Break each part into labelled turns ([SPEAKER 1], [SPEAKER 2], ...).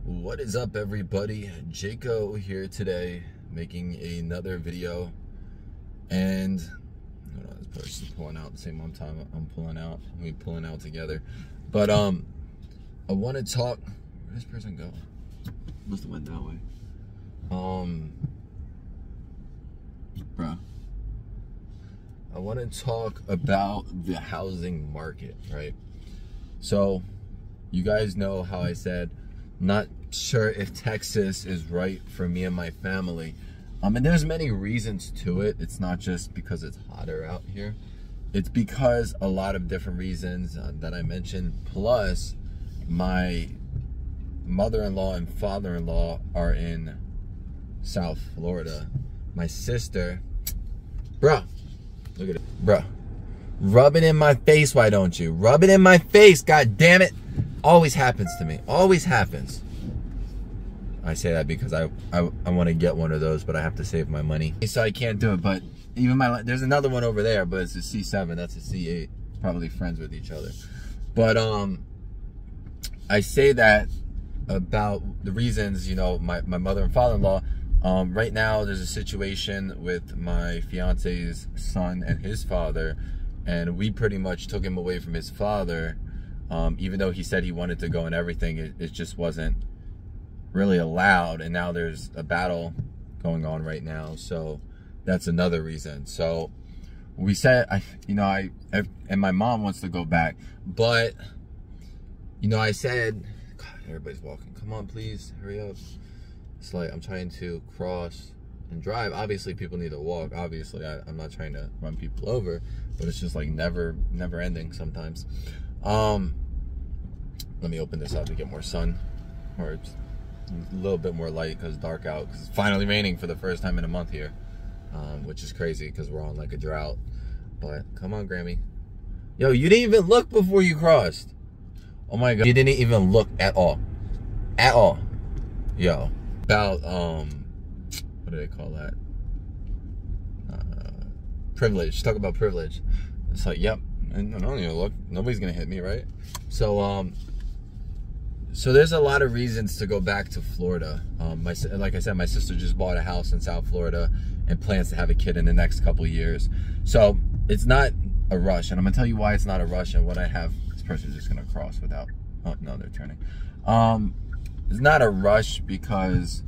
[SPEAKER 1] What is up, everybody? Jaco here today, making another video. And hold on, this person's pulling out at the same time I'm pulling out. We pulling out together. But I want to talk. Where does this person go? Must have went that way. Bruh. I want to talk about the housing market, right? So, you guys know how I said, not sure if Texas is right for me and my family. And there's many reasons to it. It's not just because it's hotter out here. It's because a lot of different reasons that I mentioned. Plus, my mother-in-law and father-in-law are in South Florida. My sister, bruh, look at it, bruh. Rub it in my face, why don't you? Rub it in my face, god damn it. Always happens to me. Always happens. I say that because I want to get one of those, but I have to save my money. So I can't do it, but even there's another one over there, but it's a C7, that's a C8. Probably friends with each other. But I say that about the reasons, you know, my mother and father-in-law. Right now there's a situation with my fiance's son and his father, and we pretty much took him away from his father. Even though he said he wanted to go and everything, it just wasn't really allowed. And now there's a battle going on right now. So that's another reason. So we said, and my mom wants to go back. But, you know, I said, God, everybody's walking. Come on, please, hurry up. It's like I'm trying to cross and drive. Obviously, people need to walk. Obviously, I'm not trying to run people over. But it's just like never ending sometimes. Let me open this up to get more sun, or it's a little bit more light because it's dark out, because it's finally raining for the first time in a month here, which is crazy because we're on like a drought. But come on, Grammy. Yo, you didn't even look before you crossed. Oh my God, you didn't even look at all. At all. Yo, about, what do they call that? Privilege. Talk about privilege. It's like, yep. And I don't even look. Nobody's gonna hit me, right? So, so there's a lot of reasons to go back to Florida. Like I said, my sister just bought a house in South Florida and plans to have a kid in the next couple years. So it's not a rush, and I'm gonna tell you why it's not a rush and what I have. This person's just gonna cross without. Oh no, they're turning. It's not a rush because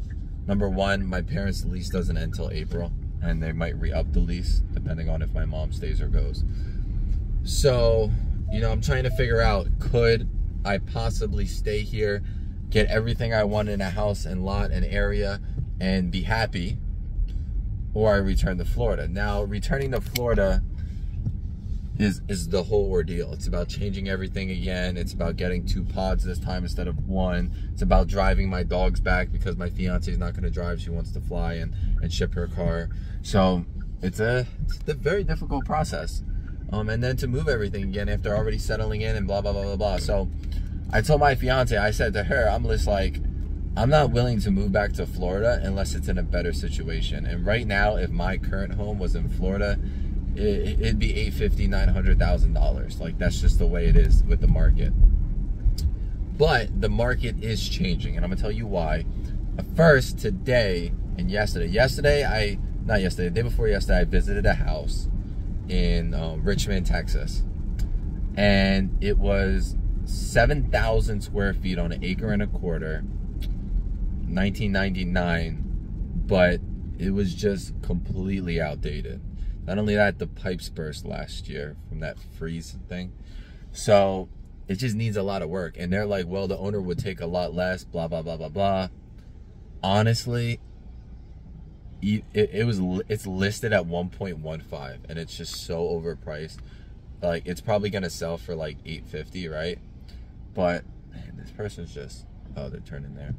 [SPEAKER 1] number one, my parents' lease doesn't end until April, and they might re-up the lease depending on if my mom stays or goes. So, you know, I'm trying to figure out, could I possibly stay here, get everything I want in a house and lot and area, and be happy, or I return to Florida. Now, returning to Florida is the whole ordeal. It's about changing everything again. It's about getting 2 pods this time instead of 1. It's about driving my dogs back because my fiance is not going to drive. She wants to fly and ship her car. So it's a very difficult process. And then to move everything again after already settling in and blah, blah, blah, blah, blah. So I told my fiance, I said to her, I'm just like, I'm not willing to move back to Florida unless it's in a better situation. And right now, if my current home was in Florida, it'd be $850,000, $900,000. Like, that's just the way it is with the market. But the market is changing, and I'm gonna tell you why. First, today and yesterday, the day before yesterday, I visited a house in Richmond, Texas, and it was 7,000 square feet on 1.25 acres, 1999, but it was just completely outdated. Not only that, the pipes burst last year from that freeze thing, so it just needs a lot of work. And they're like, well, the owner would take a lot less, blah blah blah blah blah. Honestly, it's listed at 1.15, and it's just so overpriced. Like, it's probably gonna sell for like $850, right? But man, this person's just, oh, they're turning there.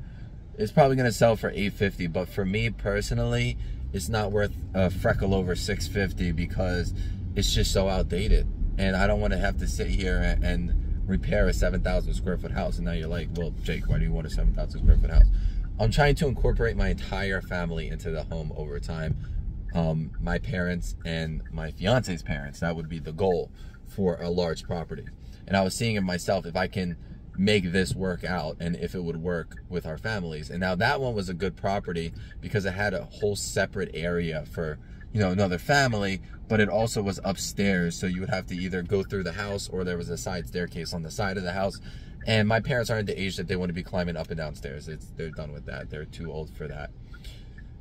[SPEAKER 1] It's probably gonna sell for $850, but for me personally, it's not worth a freckle over $650 because it's just so outdated, and I don't want to have to sit here and repair a 7,000 square foot house. And now you're like, well, Jake, why do you want a 7,000 square foot house? I'm trying to incorporate my entire family into the home over time. My parents and my fiance's parents, that would be the goal for a large property. And I was seeing it myself, if I can make this work out and if it would work with our families. And now that one was a good property because it had a whole separate area for, you know, another family, but it also was upstairs, so you would have to either go through the house or there was a side staircase on the side of the house. And my parents aren't the age that they want to be climbing up and downstairs. They're done with that. They're too old for that.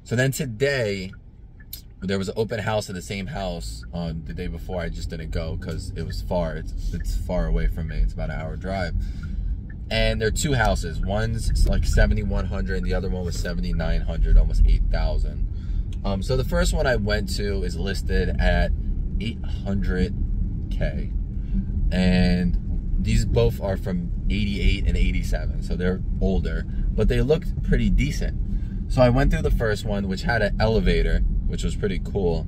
[SPEAKER 1] So then today, there was an open house at the same house on the day before. I just didn't go because it was far. It's far away from me. It's about an hour drive. And there are two houses. One's like 7,100 and the other one was 7,900, almost 8,000. So the first one I went to is listed at 800K. And these both are from 88 and 87. So they're older, but they looked pretty decent. So I went through the first one, which had an elevator, which was pretty cool,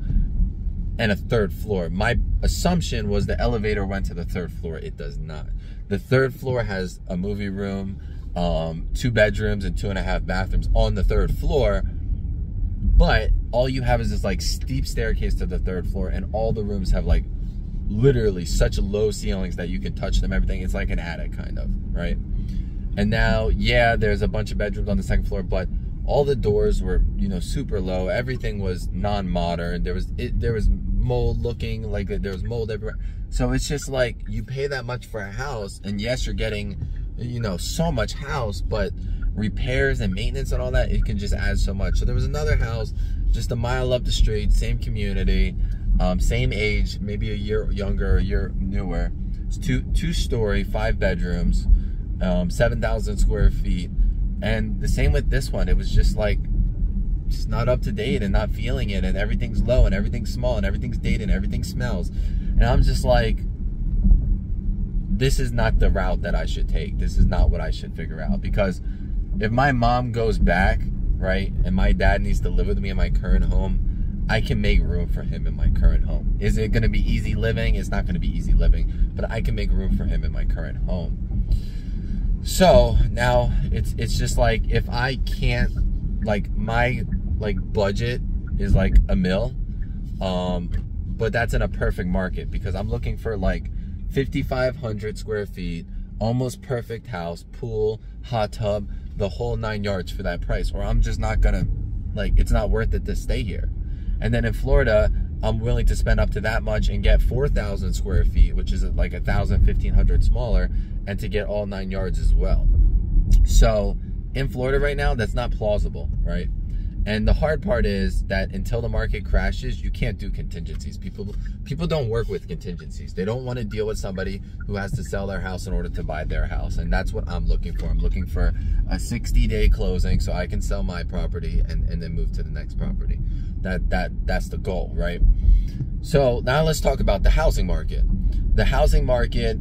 [SPEAKER 1] and a third floor. My assumption was the elevator went to the third floor. It does not. The third floor has a movie room, 2 bedrooms and 2.5 bathrooms on the third floor, but all you have is this like steep staircase to the third floor, and all the rooms have like literally such low ceilings that you can touch them, everything. It's like an attic kind of, right? And now, yeah, there's a bunch of bedrooms on the second floor, but all the doors were, you know, super low. Everything was non-modern. There was mold looking, like there was mold everywhere. So it's just like, you pay that much for a house, and yes, you're getting, you know, so much house, but repairs and maintenance and all that, it can just add so much. So there was another house just a mile up the street, same community, same age, maybe a year younger, a year newer. It's two-story, 5 bedrooms, 7,000 square feet. And the same with this one. It was just like, just not up to date and not feeling it, and everything's low and everything's small and everything's dated and everything smells. And I'm just like, this is not the route that I should take. This is not what I should figure out. Because if my mom goes back, right, and my dad needs to live with me in my current home, I can make room for him in my current home. Is it going to be easy living? It's not going to be easy living, but I can make room for him in my current home. So now it's just like, if I can't, like, my budget is like $1 million, but that's in a perfect market, because I'm looking for like 5,500 square feet, almost perfect house, pool, hot tub, the whole 9 yards for that price, or I'm just not gonna, like, it's not worth it to stay here. And then in Florida, I'm willing to spend up to that much and get 4,000 square feet, which is like 1,000, 1,500 smaller, and to get all 9 yards as well. So in Florida right now, that's not plausible, right? And the hard part is that until the market crashes, you can't do contingencies. People don't work with contingencies. They don't want to deal with somebody who has to sell their house in order to buy their house. And that's what I'm looking for. I'm looking for a 60-day closing so I can sell my property and then move to the next property. That's the goal, right? So now let's talk about the housing market. The housing market,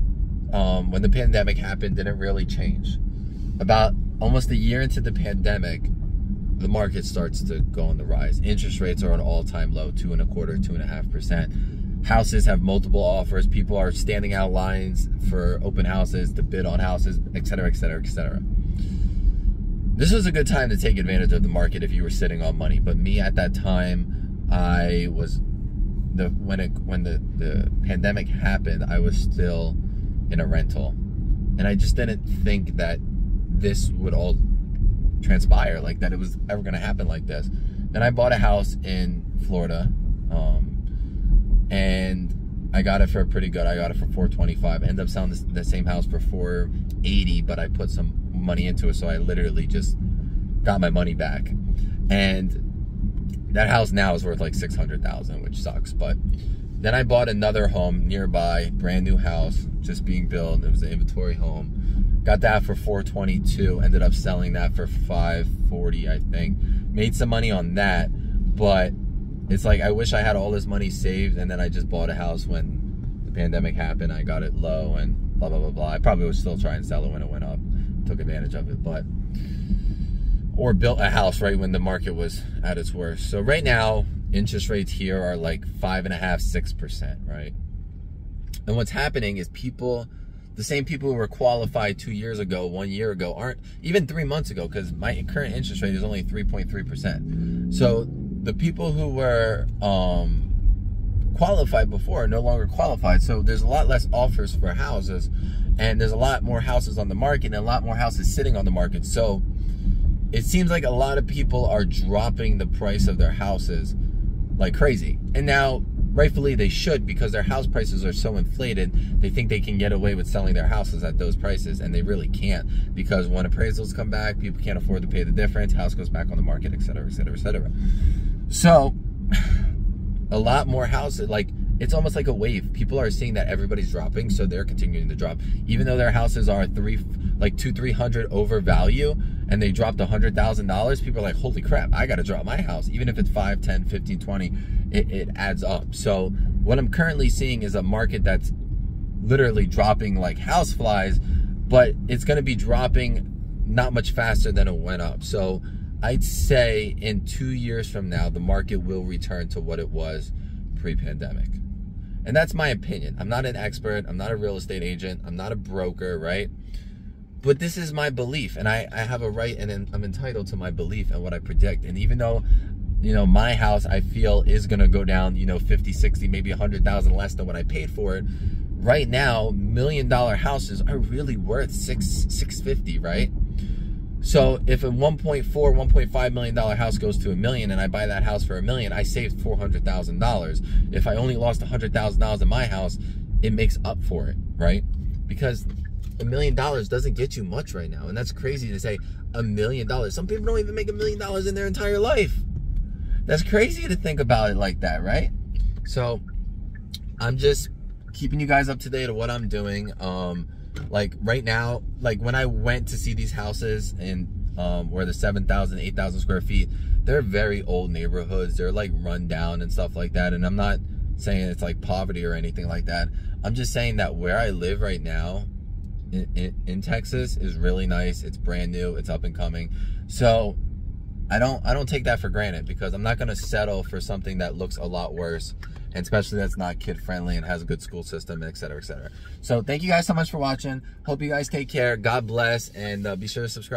[SPEAKER 1] when the pandemic happened, didn't really change. About almost a year into the pandemic, the market starts to go on the rise. Interest rates are at an all-time low, 2.25%, 2.5%. Houses have multiple offers. People are standing out lines for open houses to bid on houses, etc., etc., etc. This was a good time to take advantage of the market if you were sitting on money. But me at that time, when the pandemic happened, I was still in a rental, and I just didn't think that this would all transpire, like that it was ever going to happen like this. Then I bought a house in Florida, and I got it for pretty good. I got it for $425. Ended up selling the same house for $480, but I put some money into it, so I literally just got my money back. And that house now is worth like $600,000, which sucks. But then I bought another home nearby, brand new house, just being built. It was an inventory home. Got that for $422. Ended up selling that for $540, I think. Made some money on that, but it's like, I wish I had all this money saved, and then I just bought a house when the pandemic happened. I got it low and blah, blah, blah, blah. I probably would still try and sell it when it went up. Took advantage of it, but, or built a house right when the market was at its worst. So right now, interest rates here are like 5.5%, 6%, right? And what's happening is the same people who were qualified 2 years ago, 1 year ago, aren't, even 3 months ago, because my current interest rate is only 3.3%. So the people who were qualified before are no longer qualified. So there's a lot less offers for houses, And there's a lot more houses on the market and a lot more houses sitting on the market. So it seems like a lot of people are dropping the price of their houses like crazy. And now, rightfully they should, because their house prices are so inflated. They think they can get away with selling their houses at those prices, and they really can't, because when appraisals come back, people can't afford to pay the difference, house goes back on the market, etc., etc., etc. So a lot more houses, like, it's almost like a wave. People are seeing that everybody's dropping, so they're continuing to drop. Even though their houses are $200-300 over value, and they dropped $100,000, people are like, holy crap, I gotta drop my house. Even if it's 5, 10, 15, 20, it adds up. So what I'm currently seeing is a market that's literally dropping like house flies, but it's gonna be dropping not much faster than it went up. So I'd say in 2 years from now, the market will return to what it was pre-pandemic. And that's my opinion. I'm not an expert. I'm not a real estate agent. I'm not a broker, right? But this is my belief, and I have a right, and I'm entitled to my belief and what I predict. And even though, you know, my house, I feel, is going to go down, you know, 50, 60, maybe 100,000 less than what I paid for it, right now, $1 million houses are really worth $650, right? So if a $1.5 million house goes to $1 million, and I buy that house for $1 million, I saved $400,000. If I only lost $100,000 in my house, it makes up for it, right? Because $1 million doesn't get you much right now. And that's crazy to say, $1 million. Some people don't even make $1 million in their entire life. That's crazy to think about it like that, right? So I'm just keeping you guys up to date on what I'm doing. Like right now, like when I went to see these houses in where the 7,000, 8,000 square feet, they're very old neighborhoods. They're like run down and stuff like that. And I'm not saying it's like poverty or anything like that. I'm just saying that where I live right now in Texas is really nice. It's brand new. It's up and coming. So I don't take that for granted, because I'm not going to settle for something that looks a lot worse, and especially that's not kid friendly and has a good school system, etc., etc. So thank you guys so much for watching. Hope you guys take care. God bless, and be sure to subscribe.